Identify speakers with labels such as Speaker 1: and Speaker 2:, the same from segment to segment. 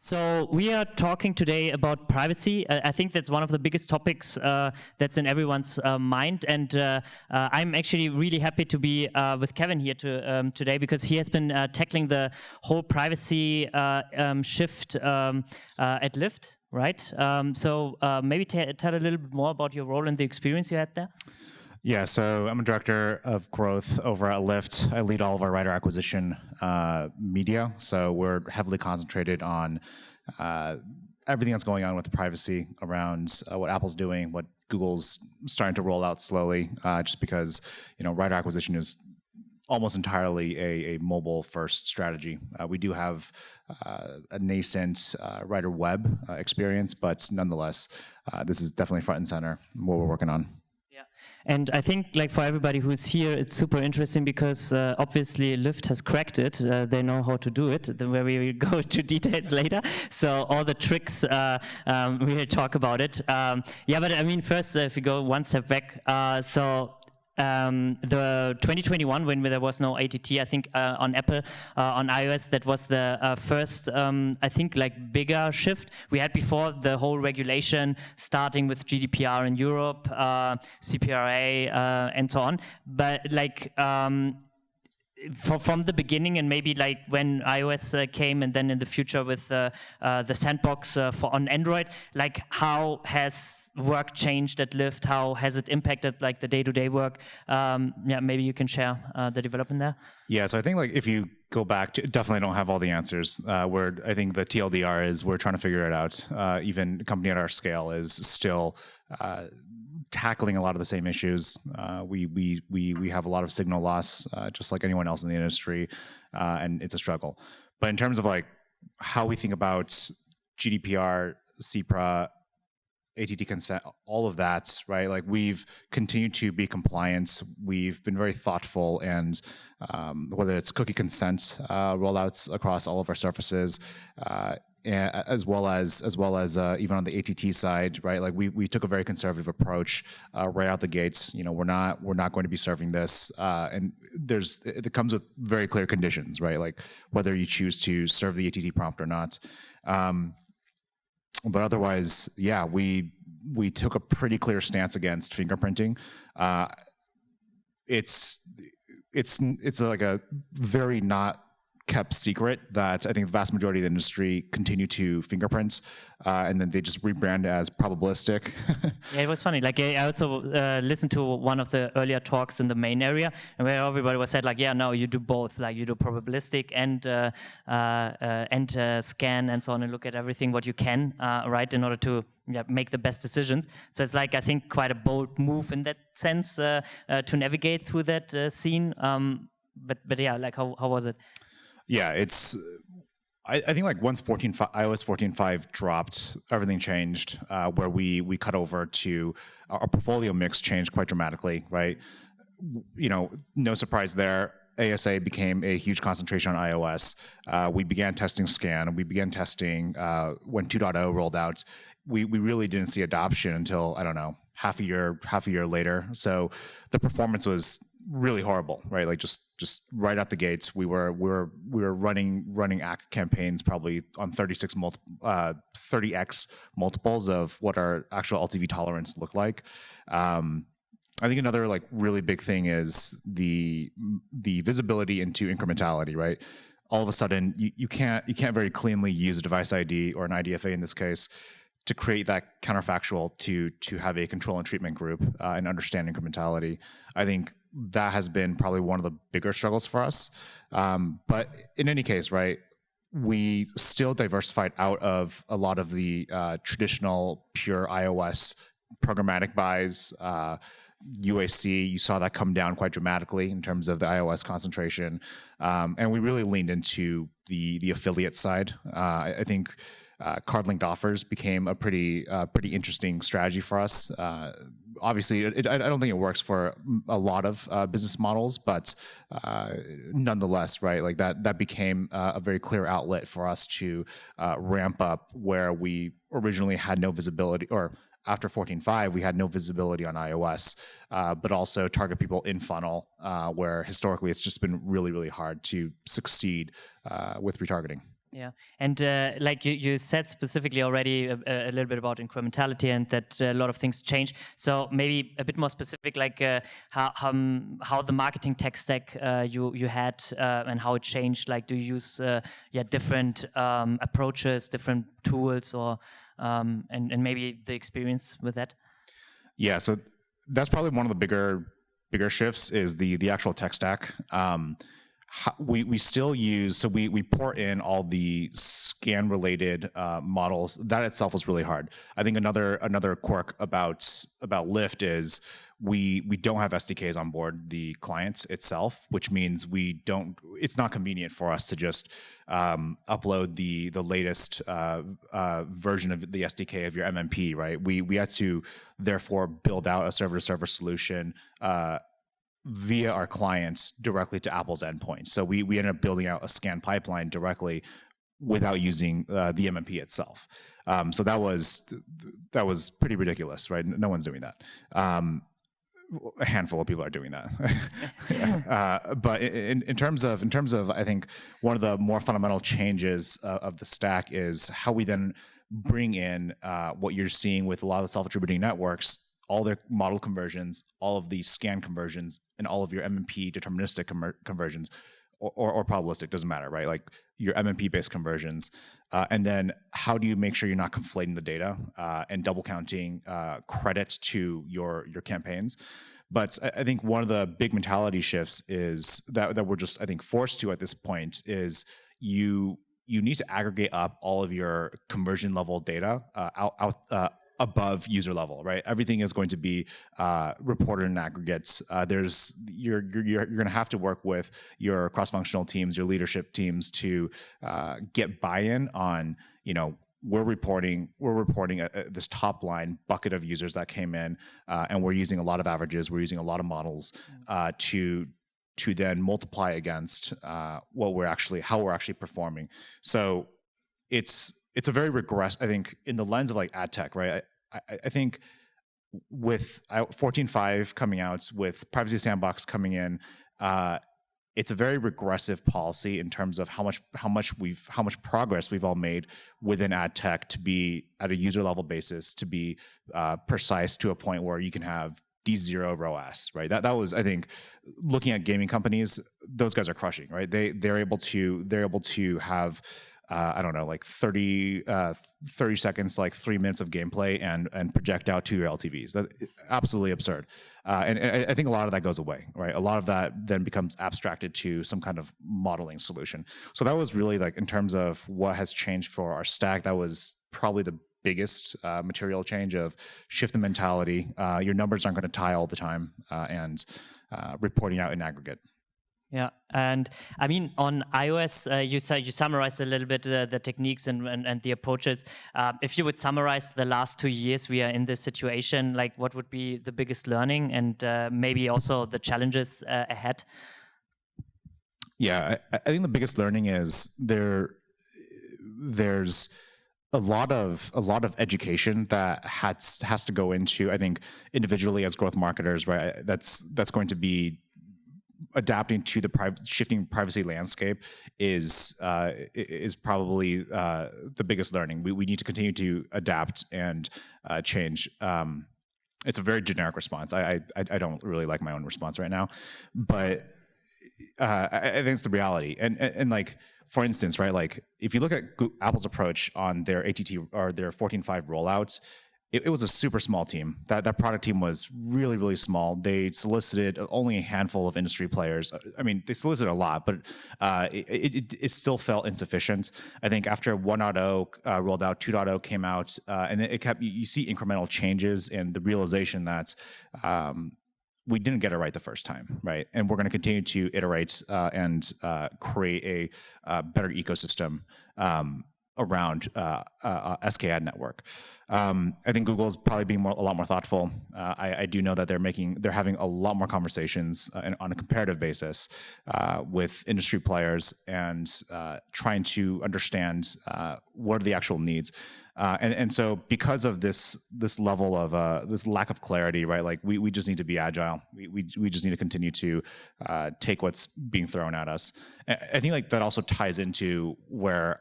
Speaker 1: So we are talking today about privacy. I think that's one of the biggest topics that's in everyone's mind, and I'm actually really happy to be with Kevin here today because he has been tackling the whole privacy shift at Lyft, right? So maybe tell a little bit more about your role and the experience you had there.
Speaker 2: Yeah, so I'm a director of growth over at Lyft. I lead all of our rider acquisition media. So we're heavily concentrated on everything that's going on with the privacy around what Apple's doing, what Google's starting to roll out slowly, just because rider acquisition is almost entirely a mobile-first strategy. We do have a nascent rider web experience, but nonetheless, this is definitely front and center what we're working on.
Speaker 1: And I think, like, for everybody who's here, it's super interesting because obviously Lyft has cracked it. They know how to do it, where we will go to details later. So all the tricks, we will talk about it. Yeah, but I mean, first, if we go one step back, the 2021, when there was no ATT, I think on Apple, on iOS, that was the first, I think, like, bigger shift. We had before the whole regulation, starting with GDPR in Europe, CPRA, and so on. But like, from the beginning, and maybe like when iOS came, and then in the future with the sandbox on Android, like, how has work changed at Lyft? How has it impacted like the day-to-day work? Yeah, maybe you can share the development there.
Speaker 2: Yeah, so I think, like, if you go back to, definitely don't have all the answers. I think the TLDR is we're trying to figure it out. Even a company at our scale is still tackling a lot of the same issues. We have a lot of signal loss, just like anyone else in the industry, and it's a struggle. But in terms of like how we think about GDPR, CPRA, ATT consent, all of that, right? Like, we've continued to be compliant. We've been very thoughtful, and whether it's cookie consent rollouts across all of our surfaces, as well as even on the ATT side, right? Like, we took a very conservative approach right out the gates. We're not going to be serving this, and it comes with very clear conditions, right? Like, whether you choose to serve the ATT prompt or not. But otherwise, yeah, we took a pretty clear stance against fingerprinting. It's like a very not kept secret that I think the vast majority of the industry continue to fingerprint, and then they just rebrand as probabilistic.
Speaker 1: Yeah, it was funny. Like, I also listened to one of the earlier talks in the main area, and where everybody was said, like, yeah, no, you do both. Like, you do probabilistic and scan and so on, and look at everything what you can, right, in order to make the best decisions. So it's like, I think, quite a bold move in that sense to navigate through that scene. But yeah, like, how was it?
Speaker 2: Yeah, I think, like, once iOS 14.5 dropped, everything changed, where we cut over to our portfolio mix changed quite dramatically, right? No surprise there. ASA became a huge concentration on iOS. We began testing scan. We began testing when 2.0 rolled out. We really didn't see adoption until, I don't know, half a year later. So the performance was really horrible, right? Like, just right out the gates, we were running ACK campaigns probably on 30x multiples of what our actual LTV tolerance looked like. I think another, like, really big thing is the visibility into incrementality, right? All of a sudden, you can't very cleanly use a device ID or an IDFA in this case to create that counterfactual to have a control and treatment group and understand incrementality. I think that has been probably one of the bigger struggles for us. But in any case, right, we still diversified out of a lot of the traditional pure iOS programmatic buys. UAC, you saw that come down quite dramatically in terms of the iOS concentration. And we really leaned into the affiliate side. I think card-linked offers became a pretty interesting strategy for us. Obviously, I don't think it works for a lot of business models, but nonetheless, right? Like, that became a very clear outlet for us to ramp up where we originally had no visibility, or after 14.5, we had no visibility on iOS, but also target people in funnel, where historically it's just been really, really hard to succeed with retargeting.
Speaker 1: Yeah, and like you said specifically already a little bit about incrementality and that a lot of things change. So maybe a bit more specific, like how the marketing tech stack you had and how it changed. Like, do you use different approaches, different tools, or and maybe the experience with that?
Speaker 2: Yeah, so that's probably one of the bigger shifts is the actual tech stack. We still use, so we port in all the scan related models. That itself was really hard. I think another quirk about Lyft is we don't have SDKs on board the clients itself, which means it's not convenient for us to just upload the latest version of the SDK of your MMP, right? We had to therefore build out a server to server solution via our clients directly to Apple's endpoint. So we ended up building out a scan pipeline directly without using the MMP itself. So that was pretty ridiculous, right? No one's doing that. A handful of people are doing that. But in terms of, I think one of the more fundamental changes of the stack is how we then bring in what you're seeing with a lot of the self-attributing networks, all their model conversions, all of the scan conversions, and all of your MMP deterministic conversions, or probabilistic, doesn't matter, right? Like your MMP-based conversions. And then how do you make sure you're not conflating the data and double counting credit to your campaigns? But I think one of the big mentality shifts is that we're just, I think, forced to at this point is you need to aggregate up all of your conversion level data above user level, right? Everything is going to be reported in aggregates. You're going to have to work with your cross-functional teams, your leadership teams to get buy-in on, we're reporting this top line bucket of users that came in, and we're using a lot of averages, we're using a lot of models to then multiply against how we're actually performing. So it's a very I think in the lens of like ad tech, right? I think with 14.5 coming out, with Privacy Sandbox coming in, it's a very regressive policy in terms of how much progress we've all made within ad tech to be at a user level basis, to be precise to a point where you can have D0 ROAS, right? That was, I think, looking at gaming companies, those guys are crushing, right? They're able to have I don't know, like 30 seconds, like 3 minutes of gameplay and project out 2 year LTVs. That's absolutely absurd. And I think a lot of that goes away, right? A lot of that then becomes abstracted to some kind of modeling solution. So that was really, like, in terms of what has changed for our stack, that was probably the biggest material change of shift in mentality. Your numbers aren't going to tie all the time, and reporting out in aggregate.
Speaker 1: Yeah, and I mean, on iOS, you summarized a little bit the techniques and the approaches. If you would summarize the last 2 years we are in this situation, like, what would be the biggest learning and maybe also the challenges ahead?
Speaker 2: Yeah, I think the biggest learning is there's a lot of education that has to go into, I think, individually as growth marketers, right? That's going to be adapting to the shifting privacy landscape is probably the biggest learning. We need to continue to adapt and change. It's a very generic response. I don't really like my own response right now, but I think it's the reality. And like, for instance, right, like if you look at Apple's approach on their ATT or their 14.5 rollouts, it was a super small team. That product team was really, really small. They solicited only a handful of industry players. I mean, they solicited a lot, but it still felt insufficient. I think after 1.0 rolled out, 2.0 came out, and it kept. You see incremental changes and the realization that we didn't get it right the first time, right? And we're going to continue to iterate and create a better ecosystem around SK Ad Network. I think Google is probably being a lot more thoughtful. I do know that they're having a lot more conversations on a comparative basis with industry players and trying to understand what are the actual needs. And so because of this level of this lack of clarity, right? Like we just need to be agile. We just need to continue to take what's being thrown at us. I think like that also ties into where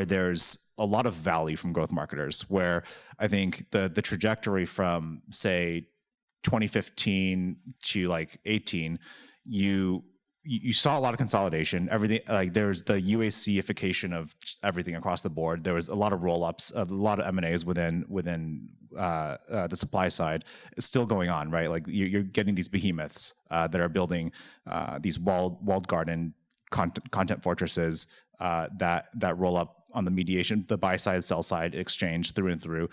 Speaker 2: there's a lot of value from growth marketers, where I think the trajectory from say 2015 to like 18, you saw a lot of consolidation. Everything, like there's the UAC-ification of everything across the board. There was a lot of roll-ups, a lot of M&As within the supply side. It's still going on, right? Like you're getting these behemoths that are building these walled garden content fortresses that roll up on the mediation, the buy side, sell side exchange through and through.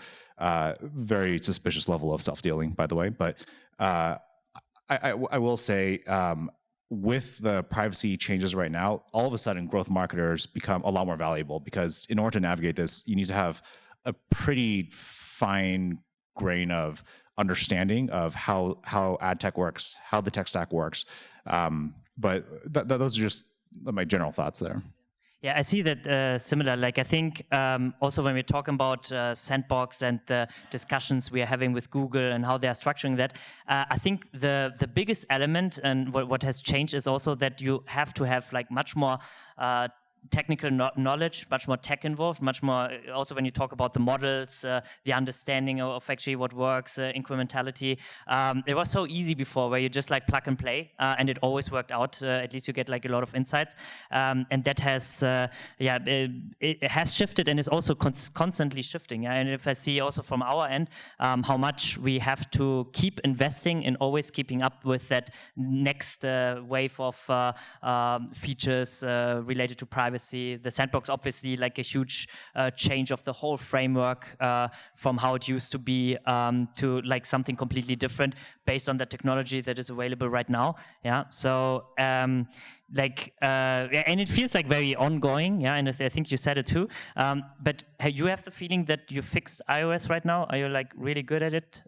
Speaker 2: Very suspicious level of self-dealing, by the way. But I will say, with the privacy changes right now, all of a sudden growth marketers become a lot more valuable, because in order to navigate this, you need to have a pretty fine grain of understanding of how ad tech works, how the tech stack works. But those are just my general thoughts there.
Speaker 1: Yeah, I see that similar. Like I think also when we're talking about Sandbox and the discussions we are having with Google and how they are structuring that, I think the biggest element and what has changed is also that you have to have like much more technical knowledge, much more tech involved, much more also when you talk about the models, the understanding of actually what works, incrementality. It was so easy before, where you just like plug and play, and it always worked out. At least you get like a lot of insights, and that has it has shifted and is also constantly shifting. And if I see also from our end how much we have to keep investing in always keeping up with that next wave of features related to privacy. The Sandbox, obviously, like a huge change of the whole framework from how it used to be to like something completely different based on the technology that is available right now. Yeah. So and it feels like very ongoing. Yeah. And I think you said it too. But you have the feeling that you fixed iOS right now? Are you like really good at it?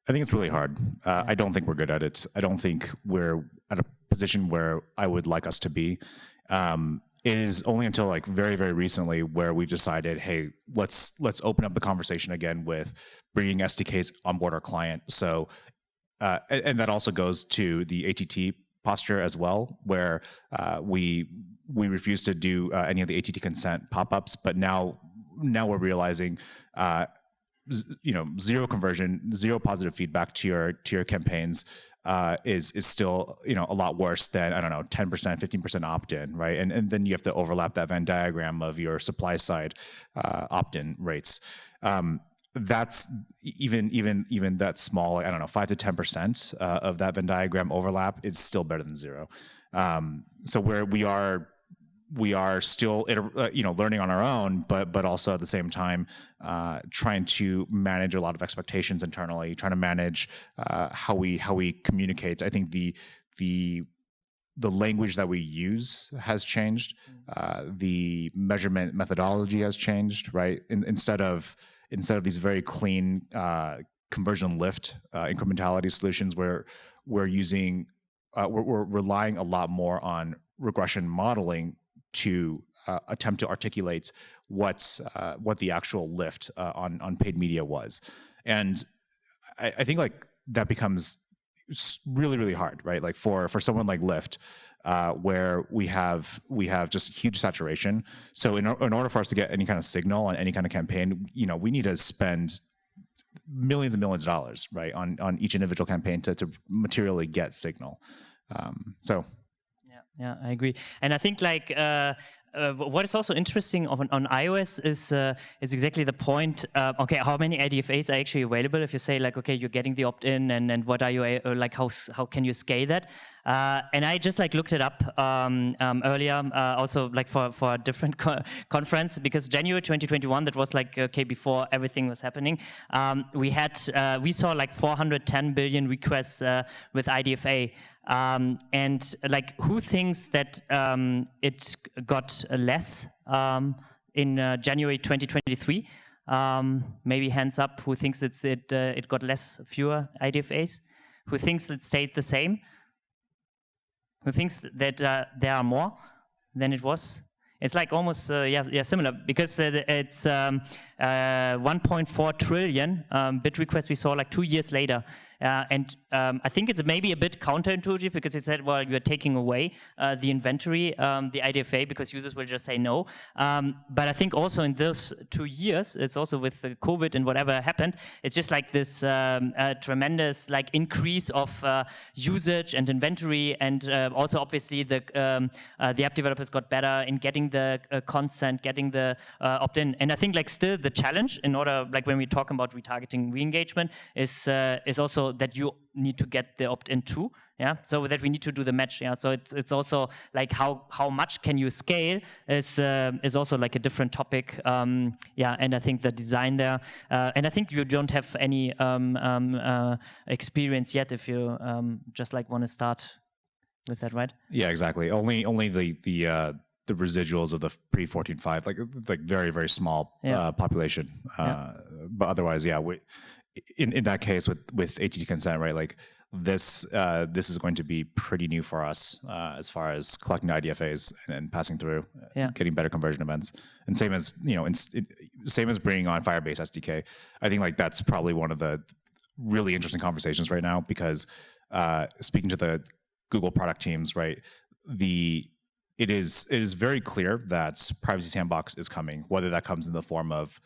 Speaker 2: I think it's really hard. I don't think we're good at it. I don't think we're at a position where I would like us to be. It is only until like very, very recently where we've decided, hey, let's open up the conversation again with bringing SDKs on board our client. So, and that also goes to the ATT posture as well, where we refuse to do any of the ATT consent pop-ups, but now we're realizing, zero conversion, zero positive feedback to your campaigns is still a lot worse than, I don't know, 10%, 15% opt-in, right? And then you have to overlap that Venn diagram of your supply side opt-in rates. That's even that small, I don't know, 5 to 10% of that Venn diagram overlap is still better than zero. So where we are still learning on our own, but also at the same time trying to manage a lot of expectations internally, trying to manage how we communicate. I think the language that we use has changed. The measurement methodology has changed, right? Instead of these very clean conversion lift incrementality solutions, where we're relying a lot more on regression modeling to attempt to articulate what the actual lift on paid media was. And I think like that becomes really, really hard, right? Like for someone like Lyft, where we have just huge saturation. So in order for us to get any kind of signal on any kind of campaign, we need to spend millions and millions of dollars, right, on each individual campaign to materially get signal.
Speaker 1: Yeah, I agree. And I think like what is also interesting on iOS is exactly the point. Okay, how many IDFAs are actually available? If you say like, okay, you're getting the opt-in, and what are you like? How can you scale that? And I just like looked it up earlier, also like for a different conference, because January 2021, that was like before everything was happening. We saw like 410 billion requests with IDFA. And like, who thinks that it got less in January 2023? Maybe hands up. Who thinks it got fewer IDFAs? Who thinks it stayed the same? Who thinks that there are more than it was? It's like almost similar, because it's 1.4 trillion bid requests we saw like 2 years later. And I think it's maybe a bit counterintuitive, because it said, well, you're taking away the inventory, the IDFA, because users will just say no. But I think also in those 2 years, it's also with the COVID and whatever happened, it's just like this tremendous like increase of usage and inventory, and also obviously the app developers got better in getting the consent, getting the opt-in. And I think like still the challenge, in order, like when we talk about retargeting, re-engagement, is also that you need to get the opt-in too, so that we need to do the match, so it's also like how much can you scale is also like a different topic, and I think the design there, and I think you don't have any experience yet if you just like want to start with that, right?
Speaker 2: Yeah, exactly. Only the residuals of the pre 14.5, like very, very small population, but otherwise, in that case with ATT consent, right? Like this is going to be pretty new for us as far as collecting IDFAs and passing through, getting better conversion events, and same as same as bringing on Firebase SDK. I think like that's probably one of the really interesting conversations right now, because speaking to the Google product teams, right? It is very clear that Privacy Sandbox is coming, whether that comes in the form of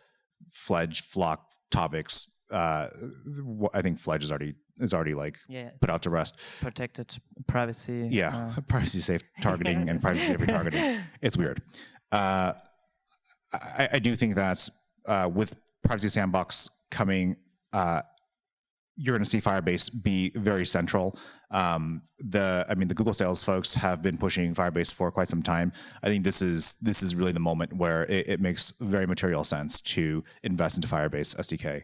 Speaker 2: Fledge, Flock, topics. I think Fledge is already like put out to rest.
Speaker 1: Protected privacy.
Speaker 2: Privacy safe targeting and privacy safe retargeting. It's weird. I do think that with Privacy Sandbox coming, you're going to see Firebase be very central. The Google sales folks have been pushing Firebase for quite some time. I think this is really the moment where it makes very material sense to invest into Firebase SDK.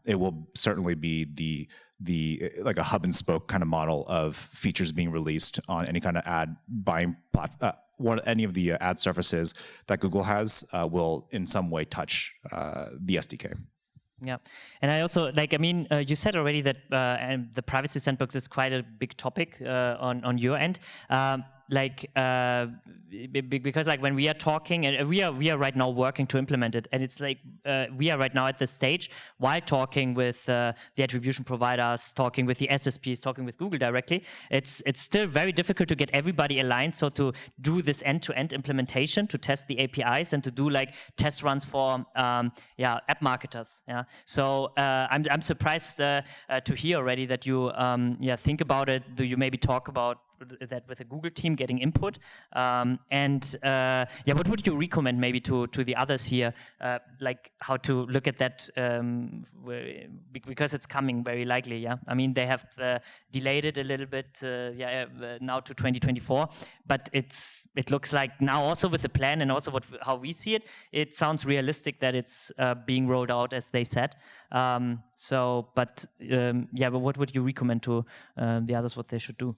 Speaker 2: It will certainly be the like a hub and spoke kind of model of features being released on any kind of ad buying any of the ad surfaces that Google has will in some way touch the SDK.
Speaker 1: Yeah, and I also you said already that the privacy sandbox is quite a big topic on your end. Because like when we are talking, and we are right now working to implement it, and it's like we are right now at the stage while talking with the attribution providers, talking with the SSPs, talking with Google directly. It's still very difficult to get everybody aligned. So to do this end-to-end implementation, to test the APIs, and to do like test runs for app marketers. So I'm surprised to hear already that you think about it. Do you maybe talk about that with the Google team, getting input, what would you recommend maybe to the others here, like how to look at that, because it's coming very likely. I mean, they have delayed it a little bit now to 2024, but it looks like now also with the plan and also how we see it sounds realistic that it's being rolled out as they said. But what would you recommend to the others what they should do?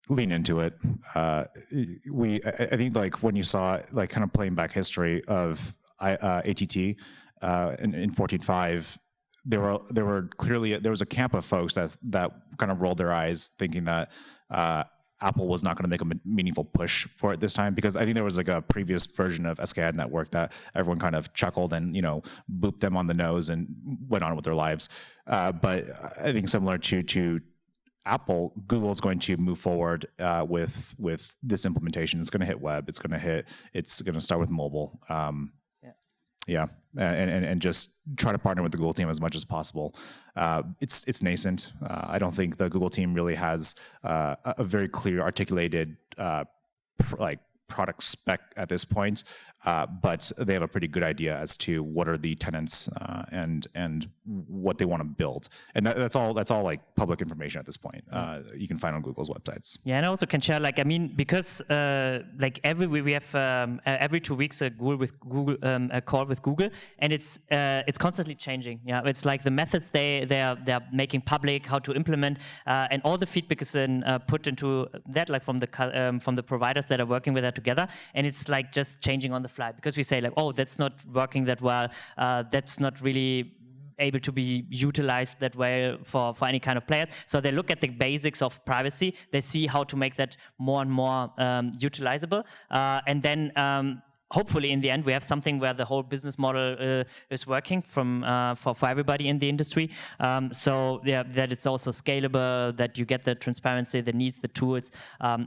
Speaker 2: Lean into it. I think like when you saw like kind of playing back history of ATT in 14.5, there was a camp of folks that kind of rolled their eyes, thinking that Apple was not going to make a meaningful push for it this time, because I think there was like a previous version of SKAd Network that everyone kind of chuckled and booped them on the nose and went on with their lives. But I think similar to Apple, Google is going to move forward with this implementation. It's going to hit web. It's going to start with mobile. And just try to partner with the Google team as much as possible. It's nascent. I don't think the Google team really has a very clear articulated product spec at this point, but they have a pretty good idea as to what are the tenants and what they want to build, and that's all like public information at this point. You can find on Google's websites. Yeah,
Speaker 1: and I also can share because we have every 2 weeks a call with Google, and it's constantly changing. It's like the methods they are making public, how to implement, and all the feedback is then put into that, like from the providers that are working with that together, and it's like just changing on the fly, because we say like, oh, that's not working that well, that's not really able to be utilized that way for any kind of players. So they look at the basics of privacy. They see how to make that more and more utilizable, and then hopefully in the end we have something where the whole business model is working for everybody in the industry. So yeah, that it's also scalable, that you get the transparency that needs the tools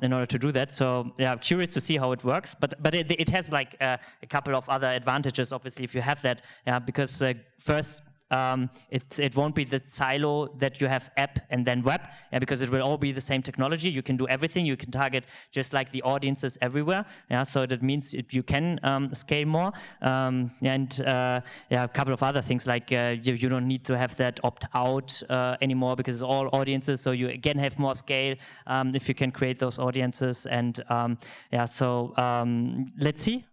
Speaker 1: in order to do that. So yeah, I'm curious to see how it works, but it has like a couple of other advantages, obviously, if you have that, because first, it won't be the silo that you have app and then web, because it will all be the same technology. You can do everything. You can target just like the audiences everywhere. So that means you can scale more. A couple of other things like you don't need to have that opt out anymore because it's all audiences. So you again have more scale if you can create those audiences. And let's see